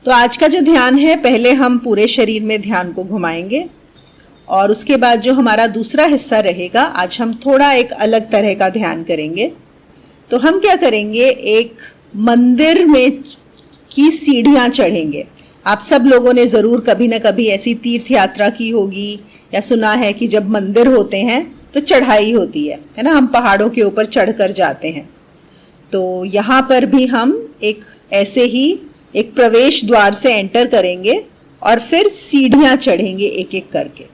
तो आज का जो ध्यान है, पहले हम पूरे शरीर में ध्यान को घुमाएंगे और उसके बाद जो हमारा दूसरा हिस्सा रहेगा, आज हम थोड़ा एक अलग तरह का ध्यान करेंगे। तो हम क्या करेंगे, एक मंदिर में की सीढ़ियाँ चढ़ेंगे। आप सब लोगों ने ज़रूर कभी ना कभी ऐसी तीर्थ यात्रा की होगी या सुना है कि जब मंदिर होते हैं तो चढ़ाई होती है ना, हम पहाड़ों के ऊपर चढ़कर जाते हैं। तो यहाँ पर भी हम एक ऐसे ही एक प्रवेश द्वार से एंटर करेंगे और फिर सीढ़ियाँ चढ़ेंगे एक एक करके।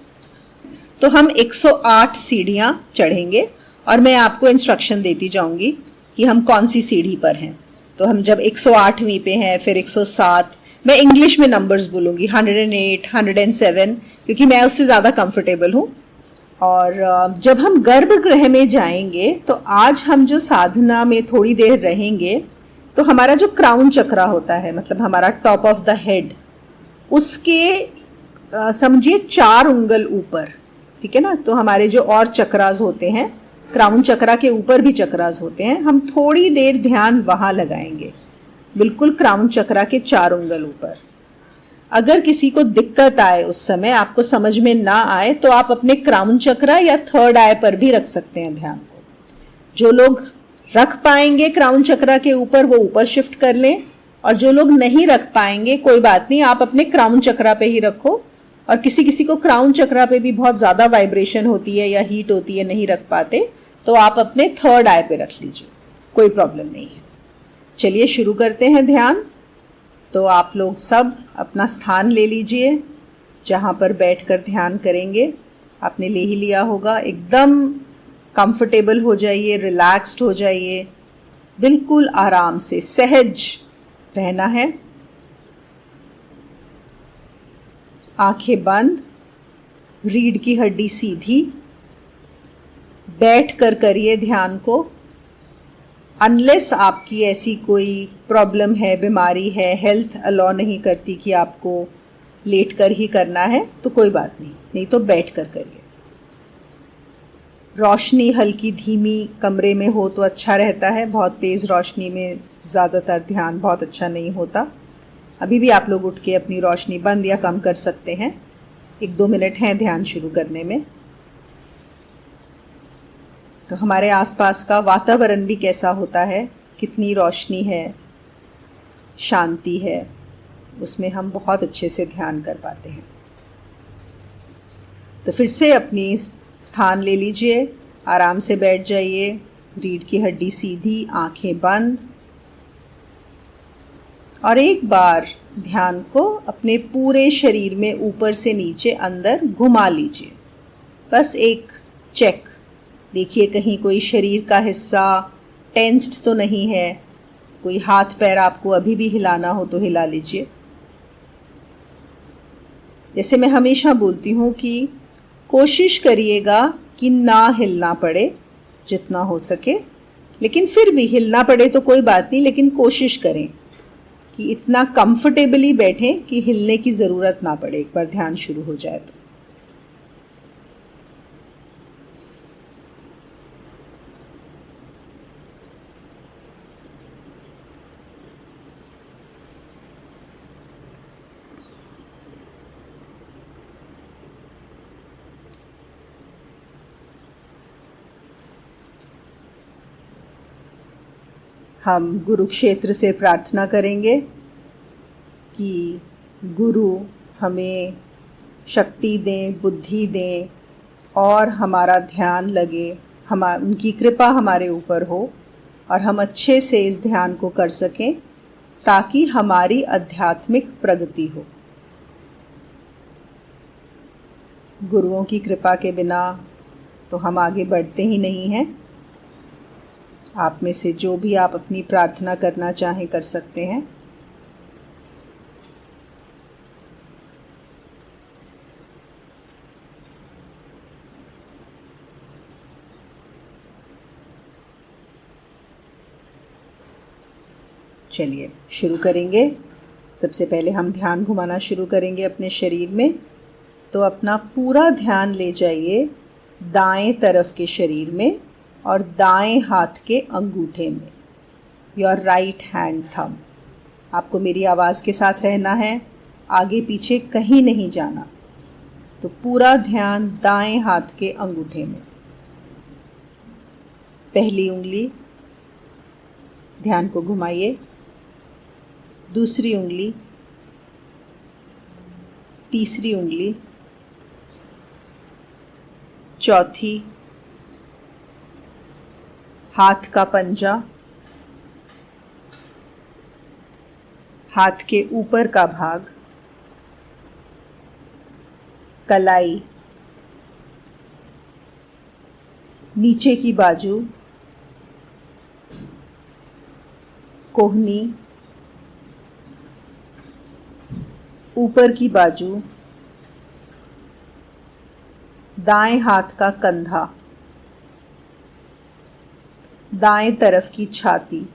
तो हम 108 सीढ़ियाँ चढ़ेंगे और मैं आपको इंस्ट्रक्शन देती जाऊँगी कि हम कौन सी सीढ़ी पर हैं। तो हम जब 108वीं पे हैं, फिर 107, मैं इंग्लिश में नंबर्स बोलूँगी, 108, 107, क्योंकि मैं उससे ज़्यादा कंफर्टेबल हूँ। और जब हम गर्भगृह में जाएंगे तो आज हम जो साधना में थोड़ी देर रहेंगे, तो हमारा जो क्राउन चक्रा होता है, मतलब हमारा टॉप ऑफ द हेड, उसके समझिए 4 उंगल ऊपर, ठीक है ना। तो हमारे जो और चक्रास होते हैं, क्राउन चक्रा के ऊपर भी चक्रास होते हैं, हम थोड़ी देर ध्यान वहाँ लगाएंगे, बिल्कुल क्राउन चक्रा के 4 उंगल ऊपर। अगर किसी को दिक्कत आए, उस समय आपको समझ में ना आए, तो आप अपने क्राउन चक्रा या थर्ड आई पर भी रख सकते हैं ध्यान को। जो लोग रख पाएंगे क्राउन चक्रा के ऊपर, वो ऊपर शिफ्ट कर लें, और जो लोग नहीं रख पाएंगे कोई बात नहीं, आप अपने क्राउन चक्रा पे ही रखो। और किसी किसी को क्राउन चक्रा पे भी बहुत ज़्यादा वाइब्रेशन होती है या हीट होती है, नहीं रख पाते, तो आप अपने थर्ड आई पे रख लीजिए, कोई प्रॉब्लम नहीं है। चलिए शुरू करते हैं ध्यान। तो आप लोग सब अपना स्थान ले लीजिए जहाँ पर बैठकर ध्यान करेंगे। आपने ले ही लिया होगा। एकदम कंफर्टेबल हो जाइए, रिलैक्स्ड हो जाइए, बिल्कुल आराम से सहज रहना है। आंखें बंद, रीढ़ की हड्डी सीधी, बैठ कर करिए ध्यान को। अनलेस आपकी ऐसी कोई प्रॉब्लम है, बीमारी है, हेल्थ अलाउ नहीं करती कि आपको लेट कर ही करना है, तो कोई बात नहीं, नहीं तो बैठ कर करिए। रोशनी हल्की धीमी कमरे में हो तो अच्छा रहता है, बहुत तेज़ रोशनी में ज़्यादातर ध्यान बहुत अच्छा नहीं होता। अभी भी आप लोग उठ के अपनी रोशनी बंद या कम कर सकते हैं। 1-2 मिनट हैं ध्यान शुरू करने में। तो हमारे आसपास का वातावरण भी कैसा होता है, कितनी रोशनी है, शांति है, उसमें हम बहुत अच्छे से ध्यान कर पाते हैं। तो फिर से अपनी स्थान ले लीजिए, आराम से बैठ जाइए, रीढ़ की हड्डी सीधी, आंखें बंद, और एक बार ध्यान को अपने पूरे शरीर में ऊपर से नीचे अंदर घुमा लीजिए। बस एक चेक देखिए, कहीं कोई शरीर का हिस्सा टेंस्ड तो नहीं है, कोई हाथ पैर आपको अभी भी हिलाना हो तो हिला लीजिए। जैसे मैं हमेशा बोलती हूँ कि कोशिश करिएगा कि ना हिलना पड़े जितना हो सके, लेकिन फिर भी हिलना पड़े तो कोई बात नहीं, लेकिन कोशिश करें कि इतना कंफर्टेबली बैठें कि हिलने की ज़रूरत ना पड़े एक बार ध्यान शुरू हो जाए तो। हम गुरु क्षेत्र से प्रार्थना करेंगे कि गुरु हमें शक्ति दें, बुद्धि दें और हमारा ध्यान लगे, उनकी कृपा हमारे ऊपर हो और हम अच्छे से इस ध्यान को कर सकें ताकि हमारी आध्यात्मिक प्रगति हो। गुरुओं की कृपा के बिना तो हम आगे बढ़ते ही नहीं हैं। आप में से जो भी आप अपनी प्रार्थना करना चाहें कर सकते हैं। चलिए शुरू करेंगे। सबसे पहले हम ध्यान घुमाना शुरू करेंगे अपने शरीर में। तो अपना पूरा ध्यान ले जाइए दाएं तरफ के शरीर में और दाएं हाथ के अंगूठे में, योर राइट हैंड थंब। आपको मेरी आवाज़ के साथ रहना है, आगे पीछे कहीं नहीं जाना। तो पूरा ध्यान दाएं हाथ के अंगूठे में। पहली उंगली, ध्यान को घुमाइए। दूसरी उंगली, तीसरी उंगली, चौथी, हाथ का पंजा, हाथ के ऊपर का भाग, कलाई, नीचे की बाजू, कोहनी, ऊपर की बाजू, दाएं हाथ का कंधा, दाएं तरफ की छाती,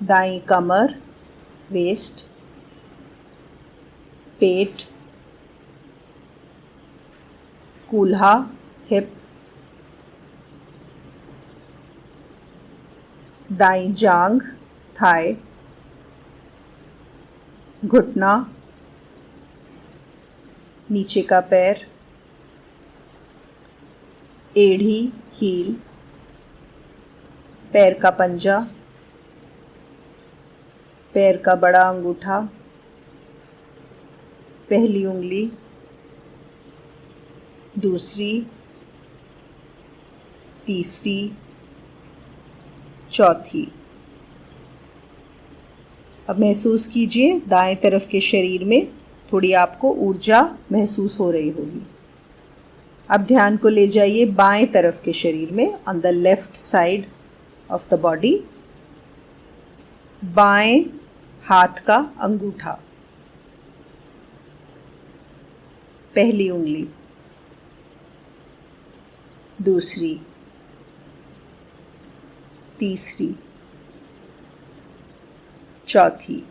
दाईं कमर, वेस्ट, पेट, कूल्हा, हिप, दाईं जांघ, थाई, घुटना, नीचे का पैर, एड़ी, हील, पैर का पंजा, पैर का बड़ा अंगूठा, पहली उंगली, दूसरी, तीसरी, चौथी। अब महसूस कीजिए दाएं तरफ के शरीर में थोड़ी आपको ऊर्जा महसूस हो रही होगी। अब ध्यान को ले जाइए बाएं तरफ के शरीर में, on the left side of the body. बाएं हाथ का अंगूठा, पहली उंगली, दूसरी, तीसरी, चौथी,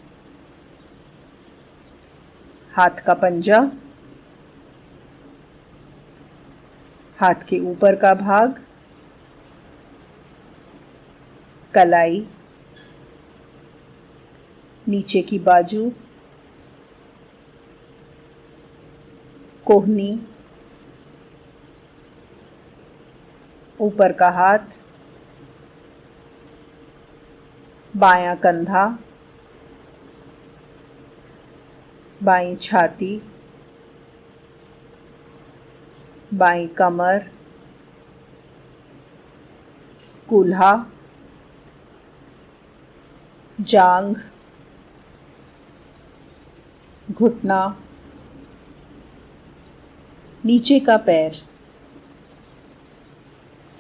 हाथ का पंजा, हाथ के ऊपर का भाग, कलाई, नीचे की बाजू, कोहनी, ऊपर का हाथ, बायां कंधा, बाईं छाती, बाईं कमर, कूल्हा, जांघ, घुटना, नीचे का पैर,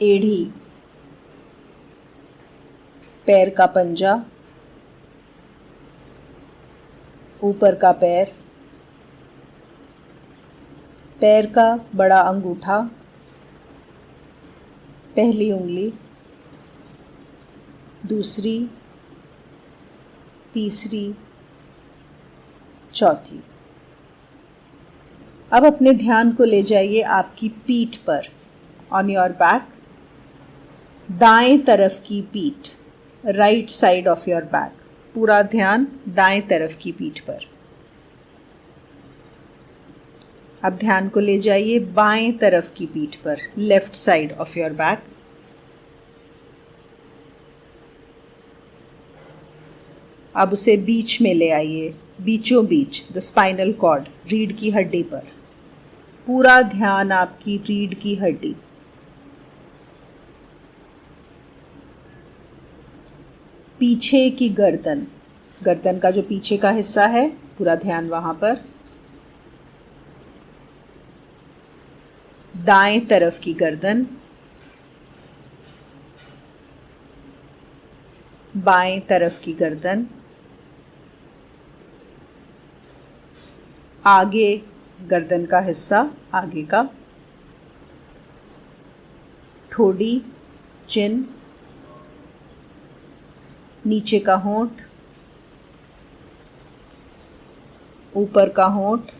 एड़ी, पैर का पंजा, ऊपर का पैर, पैर का बड़ा अंगूठा, पहली उंगली, दूसरी, तीसरी, चौथी। अब अपने ध्यान को ले जाइए आपकी पीठ पर, ऑन योर बैक, दाएं तरफ की पीठ, right side of your back. पूरा ध्यान दाएं तरफ की पीठ पर। अब ध्यान को ले जाइए बाएं तरफ की पीठ पर, left side of your back. अब उसे बीच में ले आइए, बीचों बीच, द स्पाइनल कॉर्ड, रीढ़ की हड्डी पर। पूरा ध्यान आपकी रीढ़ की हड्डी। पीछे की गर्दन, गर्दन का जो पीछे का हिस्सा है, पूरा ध्यान वहां पर। दाएं तरफ की गर्दन, बाएं तरफ की गर्दन, आगे गर्दन का हिस्सा, आगे का, ठोड़ी, चिन, नीचे का होंठ, ऊपर का होंठ,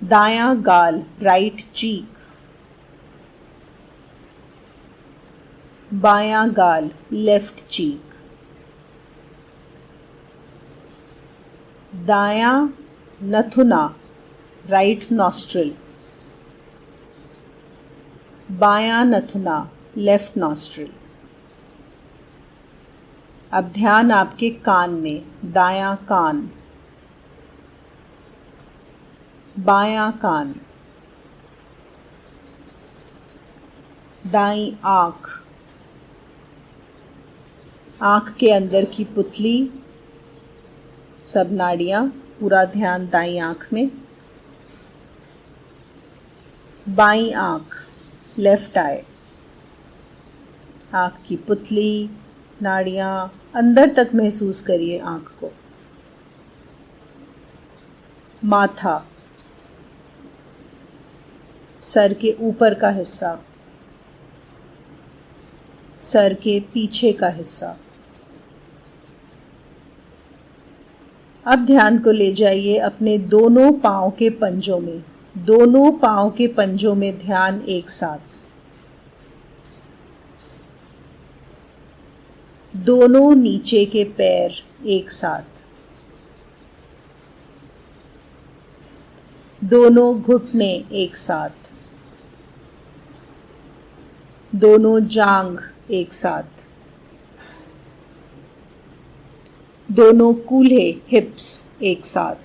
दायां गाल, राइट चीक, बायां गाल, लेफ्ट चीक। दायां नथुना, राइट नॉस्ट्रिल। बायां नथुना, लेफ्ट नॉस्ट्रिल। अब ध्यान आपके कान में, दायां कान, बायां कान, दाईं आँख, आँख के अंदर की पुतली, सब नाड़ियाँ, पूरा ध्यान दाईं आँख में। बाईं आँख, लेफ्ट आई, आँख की पुतली, नाड़ियाँ अंदर तक महसूस करिए आँख को। माथा, सर के ऊपर का हिस्सा, सर के पीछे का हिस्सा। अब ध्यान को ले जाइए अपने दोनों पाँव के पंजों में, दोनों पाँव के पंजों में ध्यान एक साथ। दोनों नीचे के पैर एक साथ, दोनों घुटने एक साथ, दोनों जांघ एक साथ, दोनों कूल्हे हिप्स एक साथ।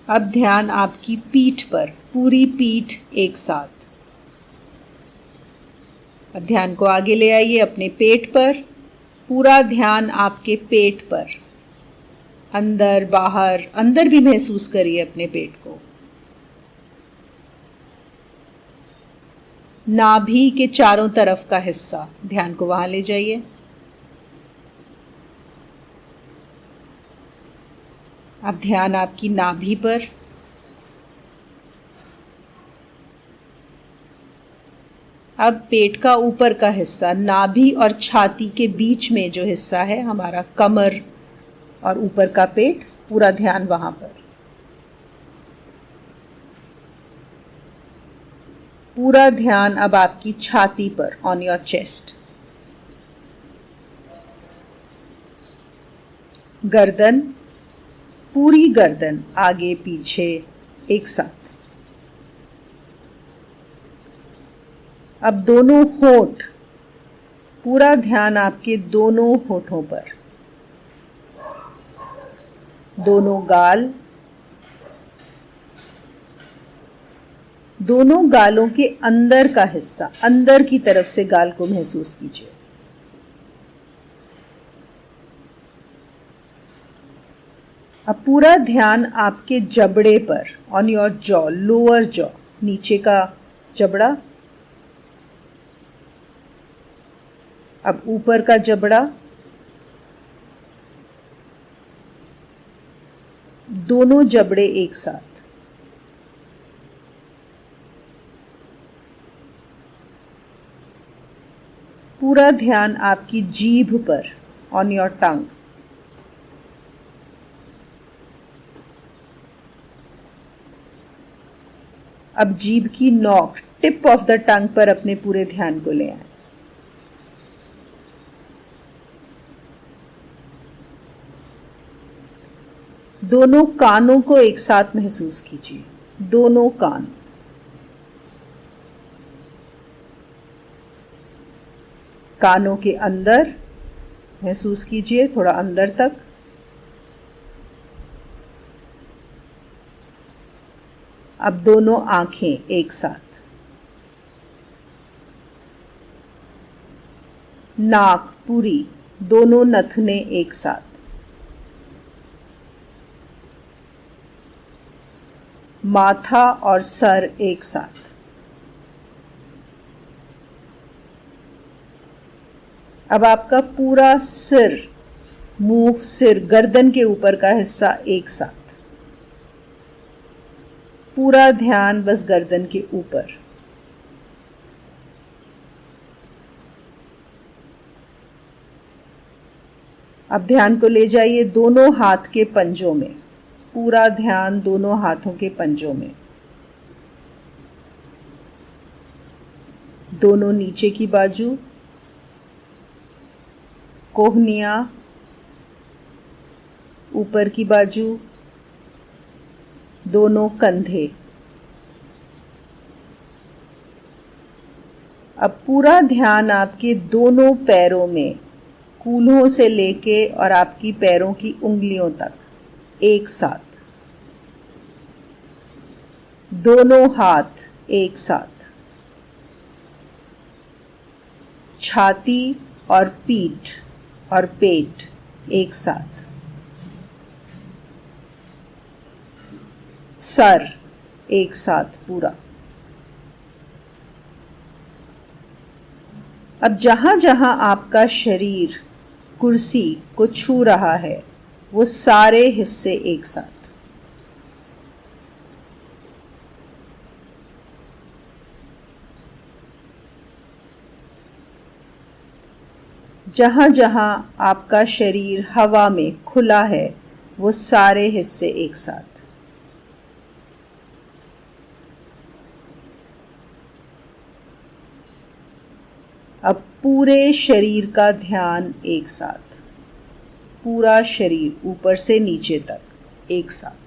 अब ध्यान आपकी पीठ पर, पूरी पीठ एक साथ। अब ध्यान को आगे ले आइए अपने पेट पर, पूरा ध्यान आपके पेट पर, अंदर बाहर, अंदर भी महसूस करिए अपने पेट को। नाभि के चारों तरफ का हिस्सा, ध्यान को वहां ले जाइए। अब ध्यान आपकी नाभि पर, अब पेट का ऊपर का हिस्सा, नाभि और छाती के बीच में जो हिस्सा है हमारा, कमर और ऊपर का पेट, पूरा ध्यान वहां पर। पूरा ध्यान अब आपकी छाती पर, ऑन योर चेस्ट। गर्दन, पूरी गर्दन आगे पीछे एक साथ। अब दोनों होंठ, पूरा ध्यान आपके दोनों होठों पर। दोनों गाल, दोनों गालों के अंदर का हिस्सा, अंदर की तरफ से गाल को महसूस कीजिए। अब पूरा ध्यान आपके जबड़े पर, on your jaw, lower jaw, नीचे का जबड़ा। अब ऊपर का जबड़ा, दोनों जबड़े एक साथ। पूरा ध्यान आपकी जीभ पर, ऑन योर टंग। अब जीभ की नोक, टिप ऑफ द टंग पर अपने पूरे ध्यान को ले आए। दोनों कानों को एक साथ महसूस कीजिए, दोनों कान। कानों के अंदर महसूस कीजिए, थोड़ा अंदर तक। अब दोनों आंखें एक साथ। नाक पूरी, दोनों नथुने एक साथ। माथा और सर एक साथ। अब आपका पूरा सिर, मुंह, सिर, गर्दन के ऊपर का हिस्सा एक साथ। पूरा ध्यान बस गर्दन के ऊपर। अब ध्यान को ले जाइए दोनों हाथ के पंजों में, पूरा ध्यान दोनों हाथों के पंजों में। दोनों नीचे की बाजू, कोहनियाँ, ऊपर की बाजू, दोनों कंधे। अब पूरा ध्यान आपके दोनों पैरों में, कूल्हों से लेके और आपकी पैरों की उंगलियों तक एक साथ, दोनों हाथ एक साथ, छाती और पीठ और पेट एक साथ, सर एक साथ पूरा। अब जहां जहां आपका शरीर कुर्सी को छू रहा है वो सारे हिस्से एक साथ। जहां जहां आपका शरीर हवा में खुला है वो सारे हिस्से एक साथ। अब पूरे शरीर का ध्यान एक साथ, पूरा शरीर ऊपर से नीचे तक एक साथ।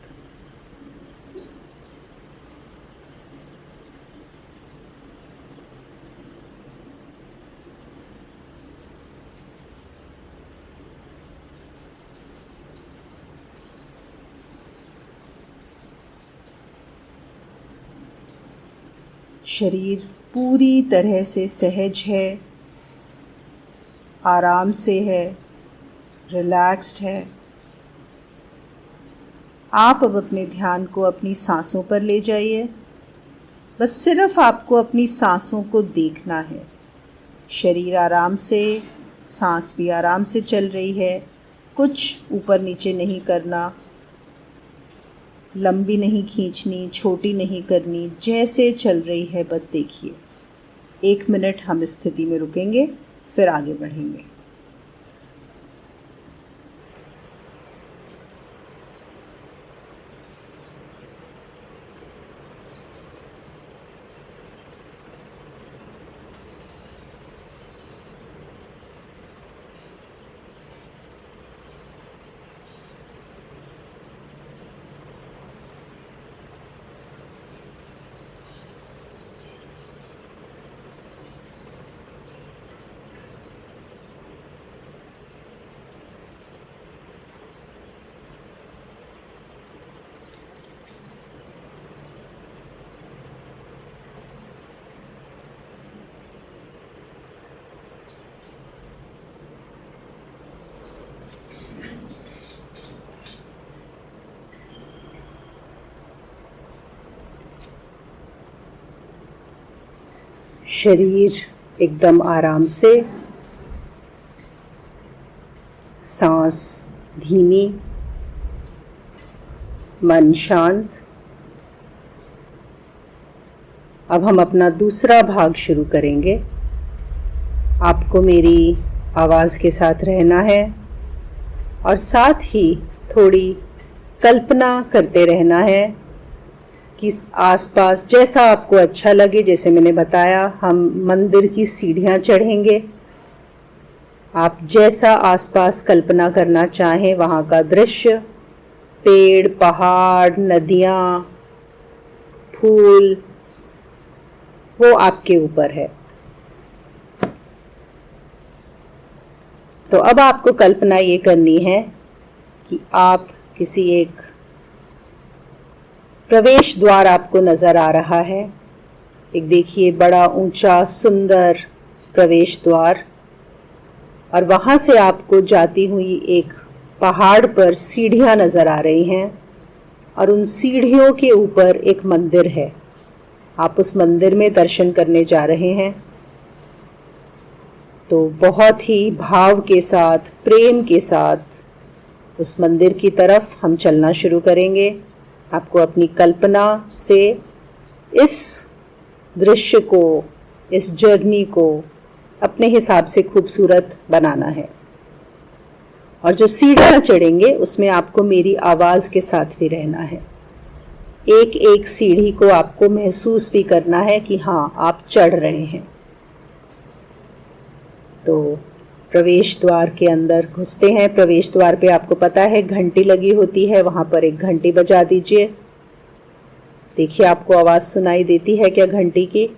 शरीर पूरी तरह से सहज है, आराम से है, रिलैक्स्ड है। आप अब अपने ध्यान को अपनी सांसों पर ले जाइए। बस सिर्फ आपको अपनी सांसों को देखना है। शरीर आराम से, सांस भी आराम से चल रही है। कुछ ऊपर नीचे नहीं करना, लंबी नहीं खींचनी, छोटी नहीं करनी, जैसे चल रही है बस देखिए। 1 मिनट हम इस स्थिति में रुकेंगे, फिर आगे बढ़ेंगे। शरीर एकदम आराम से, सांस धीमी, मन शांत। अब हम अपना दूसरा भाग शुरू करेंगे। आपको मेरी आवाज़ के साथ रहना है और साथ ही थोड़ी कल्पना करते रहना है कि आसपास जैसा आपको अच्छा लगे। जैसे मैंने बताया, हम मंदिर की सीढ़ियाँ चढ़ेंगे। आप जैसा आसपास कल्पना करना चाहें वहाँ का दृश्य, पेड़, पहाड़, नदियाँ, फूल, वो आपके ऊपर है। तो अब आपको कल्पना ये करनी है कि आप किसी एक प्रवेश द्वार आपको नज़र आ रहा है। एक देखिए बड़ा ऊंचा सुंदर प्रवेश द्वार, और वहाँ से आपको जाती हुई एक पहाड़ पर सीढ़ियाँ नज़र आ रही हैं, और उन सीढ़ियों के ऊपर एक मंदिर है। आप उस मंदिर में दर्शन करने जा रहे हैं। तो बहुत ही भाव के साथ, प्रेम के साथ उस मंदिर की तरफ हम चलना शुरू करेंगे। आपको अपनी कल्पना से इस दृश्य को, इस जर्नी को अपने हिसाब से खूबसूरत बनाना है। और जो सीढ़ियाँ चढ़ेंगे उसमें आपको मेरी आवाज़ के साथ भी रहना है। एक एक सीढ़ी को आपको महसूस भी करना है कि हाँ, आप चढ़ रहे हैं। तो प्रवेश द्वार के अंदर घुसते हैं। प्रवेश द्वार पे आपको पता है घंटी लगी होती है, वहाँ पर एक घंटी बजा दीजिए। देखिए आपको आवाज़ सुनाई देती है क्या घंटी की।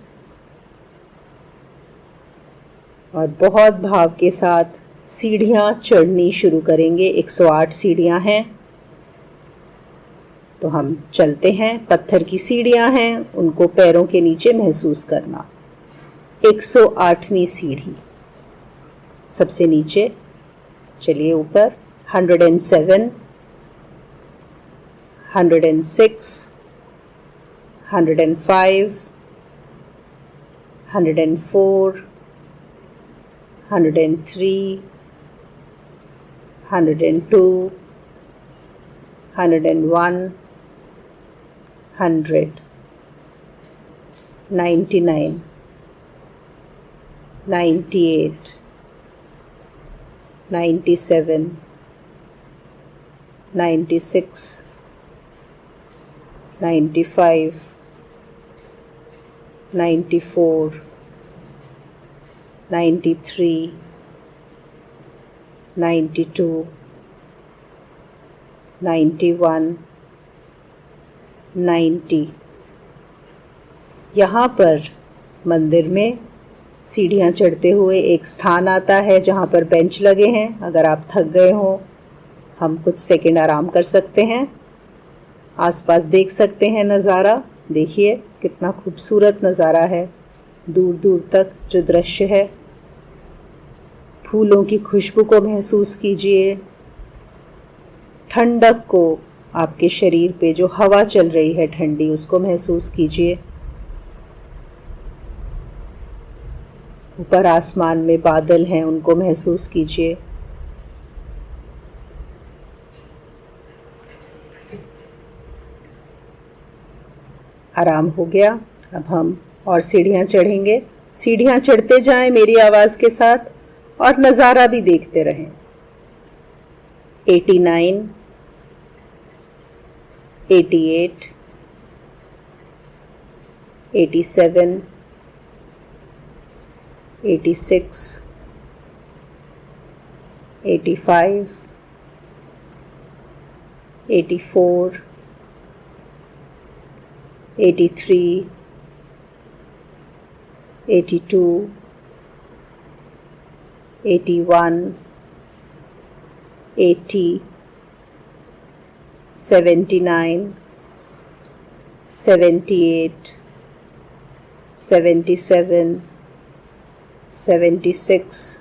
और बहुत भाव के साथ सीढ़ियाँ चढ़नी शुरू करेंगे। 108 सीढ़ियाँ हैं, तो हम चलते हैं। पत्थर की सीढ़ियाँ हैं, उनको पैरों के नीचे महसूस करना। 108वीं सीढ़ी सबसे नीचे, चलिए ऊपर। 107, 106, 105, 104, 103, 102, 101, 100, 99, 98, 97, 96, 95, 94, 93, 92, 91, 90। यहाँ पर मंदिर में सीढ़ियाँ चढ़ते हुए एक स्थान आता है जहाँ पर बेंच लगे हैं। अगर आप थक गए हों, हम कुछ सेकंड आराम कर सकते हैं। आसपास देख सकते हैं नज़ारा। देखिए कितना खूबसूरत नज़ारा है, दूर दूर तक जो दृश्य है। फूलों की खुशबू को महसूस कीजिए, ठंडक को, आपके शरीर पे जो हवा चल रही है ठंडी, उसको महसूस कीजिए। ऊपर आसमान में बादल हैं, उनको महसूस कीजिए। आराम हो गया। अब हम और सीढ़ियाँ चढ़ेंगे। सीढ़ियाँ चढ़ते जाएं मेरी आवाज़ के साथ और नज़ारा भी देखते रहें। 89, 88, 87, 86, 85, 84, 83, 82, 81, 80, 79, 78, 77, 76,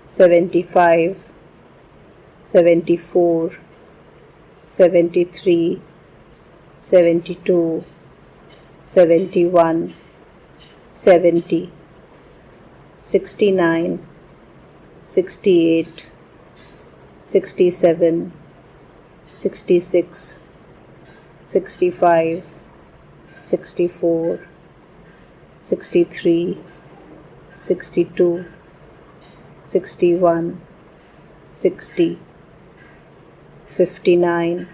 75, 74, 73, 72, 71, 70, 69, 68, 67, 66, 65, 64, 63, 62, 61, 60, 59,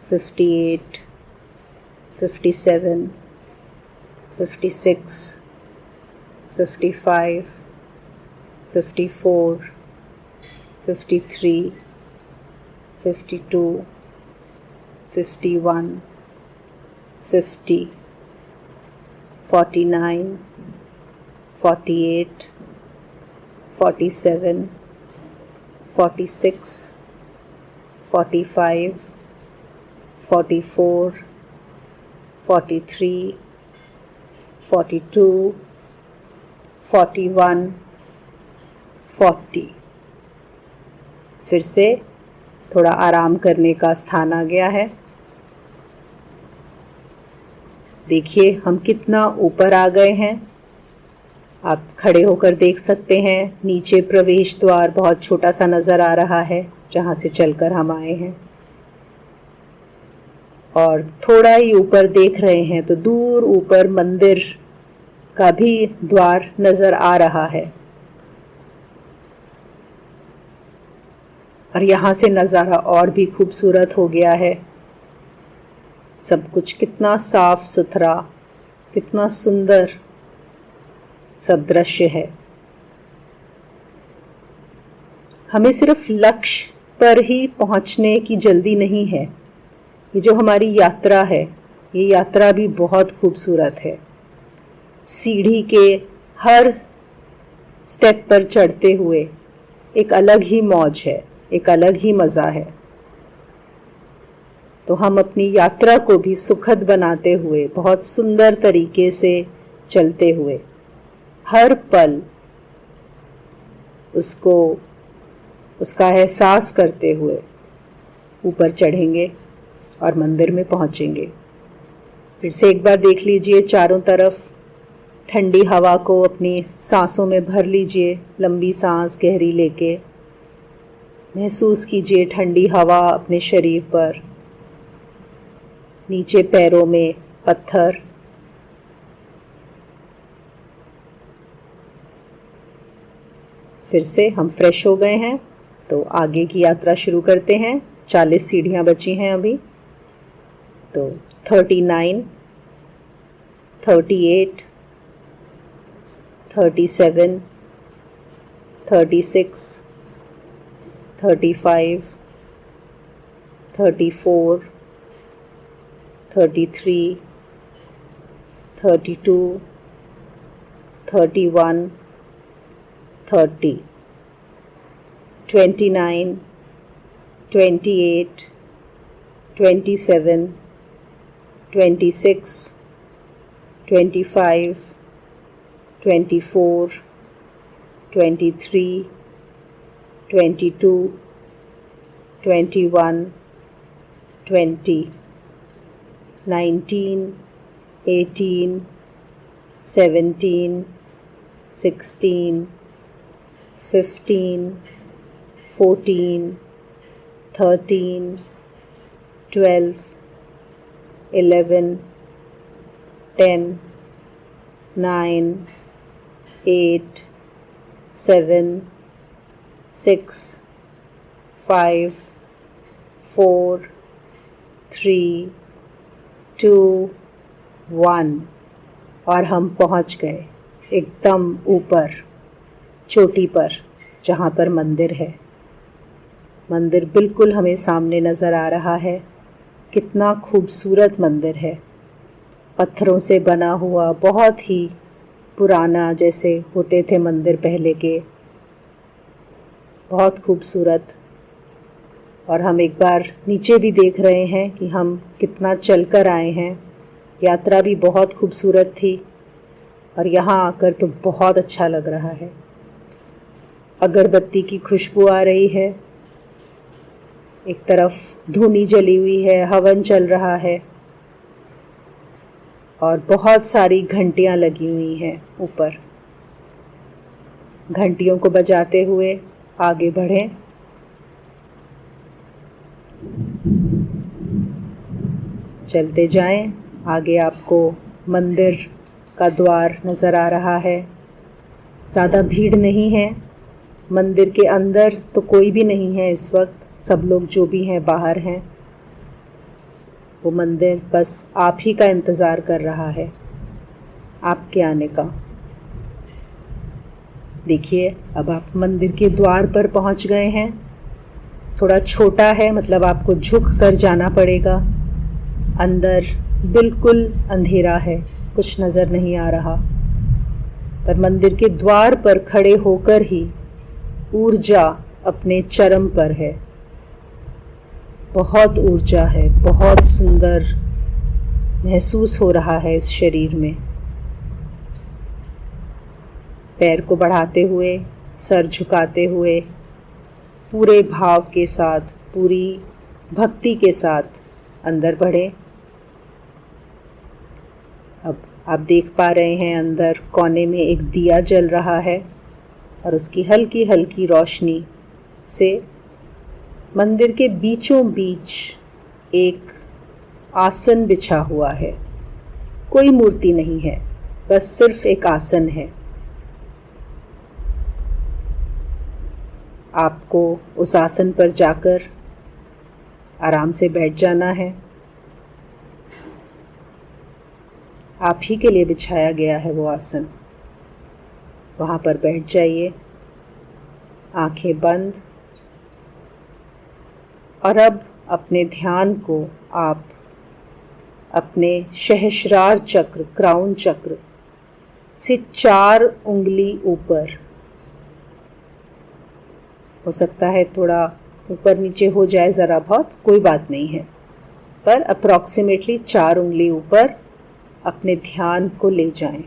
58, 57, 56, 55, 54, 53, 52, 51, 50, 49, 48, 47, 46, 45, 44, 43, 42, 41, 40। फिर से थोड़ा आराम करने का स्थान आ गया है। देखिए हम कितना ऊपर आ गए हैं। आप खड़े होकर देख सकते हैं। नीचे प्रवेश द्वार बहुत छोटा सा नज़र आ रहा है जहाँ से चलकर हम आए हैं। और थोड़ा ही ऊपर देख रहे हैं तो दूर ऊपर मंदिर का भी द्वार नज़र आ रहा है। और यहाँ से नज़ारा और भी खूबसूरत हो गया है। सब कुछ कितना साफ सुथरा, कितना सुंदर सब दृश्य है। हमें सिर्फ लक्ष्य पर ही पहुंचने की जल्दी नहीं है। ये जो हमारी यात्रा है, ये यात्रा भी बहुत खूबसूरत है। सीढ़ी के हर स्टेप पर चढ़ते हुए एक अलग ही मौज है, एक अलग ही मज़ा है। तो हम अपनी यात्रा को भी सुखद बनाते हुए, बहुत सुंदर तरीके से चलते हुए, हर पल उसका एहसास करते हुए ऊपर चढ़ेंगे और मंदिर में पहुंचेंगे। फिर से एक बार देख लीजिए चारों तरफ, ठंडी हवा को अपनी सांसों में भर लीजिए। लंबी सांस गहरी लेके महसूस कीजिए ठंडी हवा अपने शरीर पर, नीचे पैरों में पत्थर। फिर से हम फ्रेश हो गए हैं, तो आगे की यात्रा शुरू करते हैं। 40 सीढ़ियाँ बची हैं अभी। तो 39, 38, 37, 36, 35, 34, 33, 32, 31, 30, 29, 28, 27, 26, 25, 24, 23, 22, 21, 20, 19, 18, 17, 16, 15, 14, 13, 12, 11, 10, 9, 8, 7, 6, 5, 4, 3, 2, 1 और हम पहुंच गए एकदम ऊपर चोटी पर, जहाँ पर मंदिर है। मंदिर बिल्कुल हमें सामने नज़र आ रहा है। कितना खूबसूरत मंदिर है, पत्थरों से बना हुआ, बहुत ही पुराना जैसे होते थे मंदिर पहले के, बहुत खूबसूरत। और हम एक बार नीचे भी देख रहे हैं कि हम कितना चलकर आए हैं। यात्रा भी बहुत खूबसूरत थी और यहाँ आकर तो बहुत अच्छा लग रहा है। अगरबत्ती की खुशबू आ रही है, एक तरफ धूनी जली हुई है, हवन चल रहा है और बहुत सारी घंटियाँ लगी हुई हैं ऊपर। घंटियों को बजाते हुए आगे बढ़ें। चलते जाएं। आगे आपको मंदिर का द्वार नज़र आ रहा है। ज़्यादा भीड़ नहीं है। मंदिर के अंदर तो कोई भी नहीं है इस वक्त, सब लोग जो भी हैं बाहर हैं। वो मंदिर बस आप ही का इंतज़ार कर रहा है, आपके आने का। देखिए, अब आप मंदिर के द्वार पर पहुंच गए हैं। थोड़ा छोटा है, मतलब आपको झुक कर जाना पड़ेगा। अंदर बिल्कुल अंधेरा है, कुछ नज़र नहीं आ रहा, पर मंदिर के द्वार पर खड़े होकर ही ऊर्जा अपने चरम पर है। बहुत ऊर्जा है, बहुत सुंदर महसूस हो रहा है इस शरीर में। पैर को बढ़ाते हुए, सर झुकाते हुए, पूरे भाव के साथ, पूरी भक्ति के साथ अंदर बढ़े। अब आप देख पा रहे हैं अंदर कोने में एक दिया जल रहा है और उसकी हल्की हल्की रोशनी से मंदिर के बीचों बीच एक आसन बिछा हुआ है। कोई मूर्ति नहीं है, बस सिर्फ एक आसन है। आपको उस आसन पर जाकर आराम से बैठ जाना है। आप ही के लिए बिछाया गया है वो आसन। वहाँ पर बैठ जाइए, आंखें बंद, और अब अपने ध्यान को आप अपने सहस्रार चक्र, क्राउन चक्र से 4 उंगली ऊपर, हो सकता है थोड़ा ऊपर नीचे हो जाए ज़रा बहुत, कोई बात नहीं है, पर अप्रॉक्सीमेटली 4 उंगली ऊपर अपने ध्यान को ले जाएं।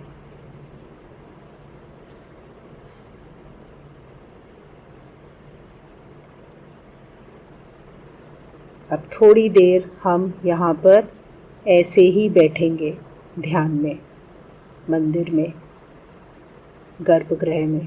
अब थोड़ी देर हम यहाँ पर ऐसे ही बैठेंगे ध्यान में, मंदिर में, गर्भगृह में।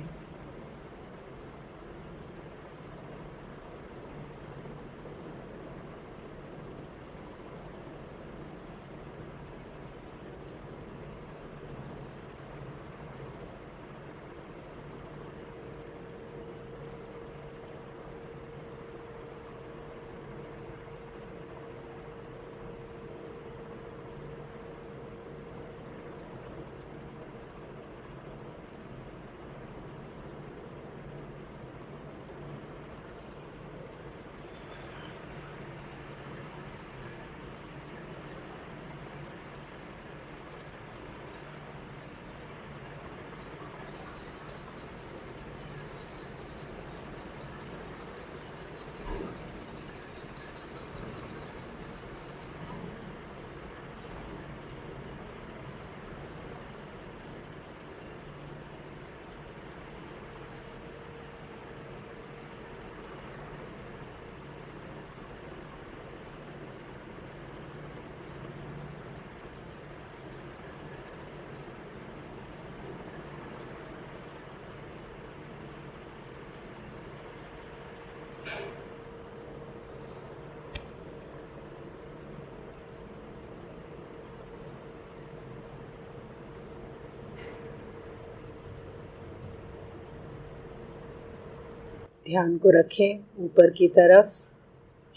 ध्यान को रखें ऊपर की तरफ,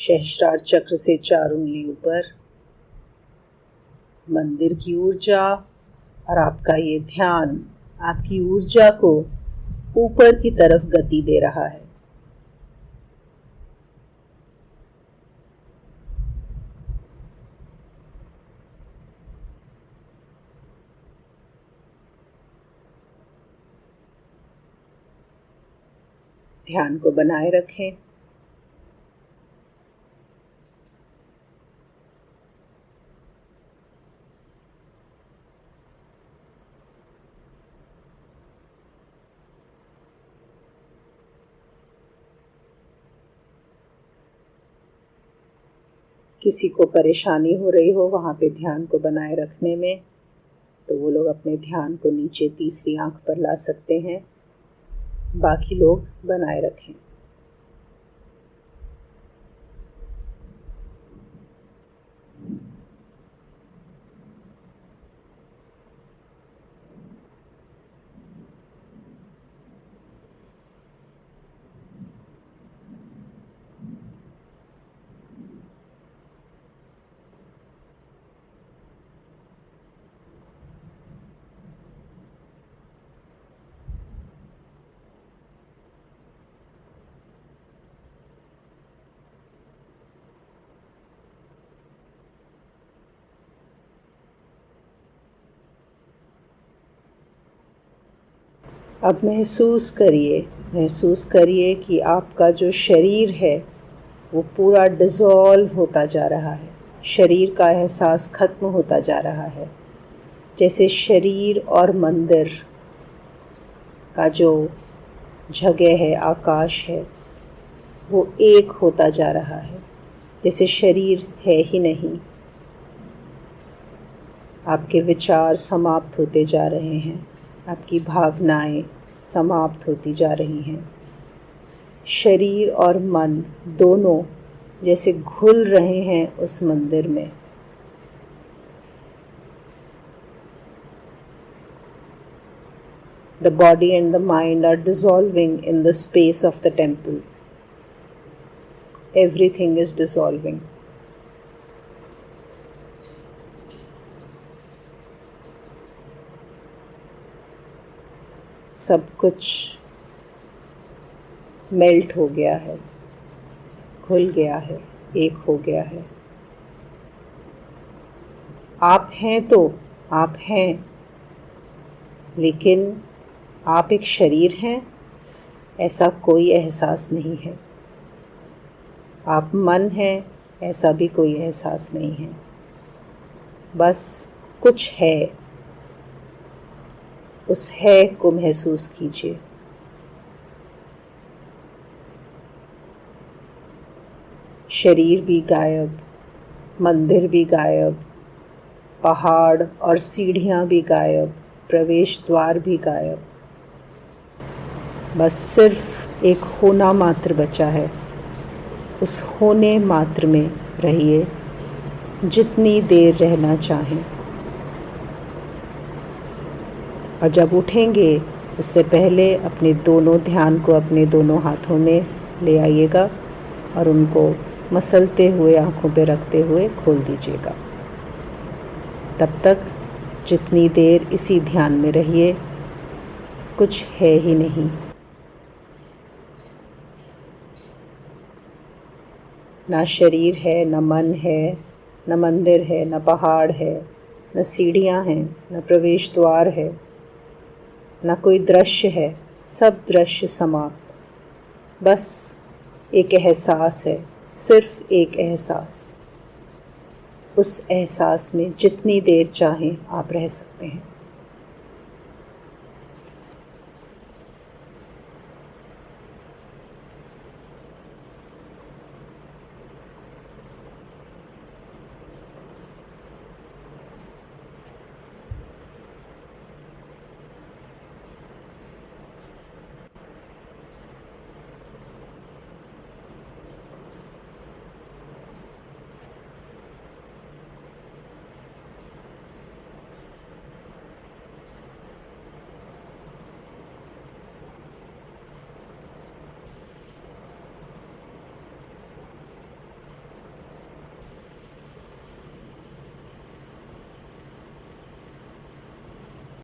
सहस्रार चक्र से 4 उंगली ऊपर, मंदिर की ऊर्जा, और आपका ये ध्यान आपकी ऊर्जा को ऊपर की तरफ गति दे रहा है। ध्यान को बनाए रखें। किसी को परेशानी हो रही हो वहाँ पे ध्यान को बनाए रखने में, तो वो लोग अपने ध्यान को नीचे तीसरी आंख पर ला सकते हैं, बाकी लोग बनाए रखें। अब महसूस करिए कि आपका जो शरीर है वो पूरा डिज़ोल्व होता जा रहा है। शरीर का एहसास खत्म होता जा रहा है, जैसे शरीर और मंदिर का जो जगह है, आकाश है, वो एक होता जा रहा है, जैसे शरीर है ही नहीं। आपके विचार समाप्त होते जा रहे हैं, आपकी भावनाएं समाप्त होती जा रही हैं। शरीर और मन दोनों जैसे घुल रहे हैं उस मंदिर में। The body and the mind are dissolving in the space of the temple. Everything is dissolving. सब कुछ मेल्ट हो गया है, घुल गया है, एक हो गया है। आप हैं तो आप हैं, लेकिन आप एक शरीर हैं ऐसा कोई एहसास नहीं है। आप मन हैं ऐसा भी कोई एहसास नहीं है। बस कुछ है, उस है को महसूस कीजिए। शरीर भी गायब, मंदिर भी गायब, पहाड़ और सीढ़ियाँ भी गायब, प्रवेश द्वार भी गायब। बस सिर्फ एक होना मात्र बचा है। उस होने मात्र में रहिए जितनी देर रहना चाहें। और जब उठेंगे उससे पहले अपने दोनों ध्यान को अपने दोनों हाथों में ले आइएगा और उनको मसलते हुए आँखों पे रखते हुए खोल दीजिएगा। तब तक जितनी देर इसी ध्यान में रहिए, कुछ है ही नहीं। ना शरीर है, न मन है, न मंदिर है, न पहाड़ है, न सीढ़ियाँ हैं, न प्रवेश द्वार है, न कोई दृश्य है। सब दृश्य समाप्त। बस एक एहसास है, सिर्फ एक एहसास। उस एहसास में जितनी देर चाहें आप रह सकते हैं।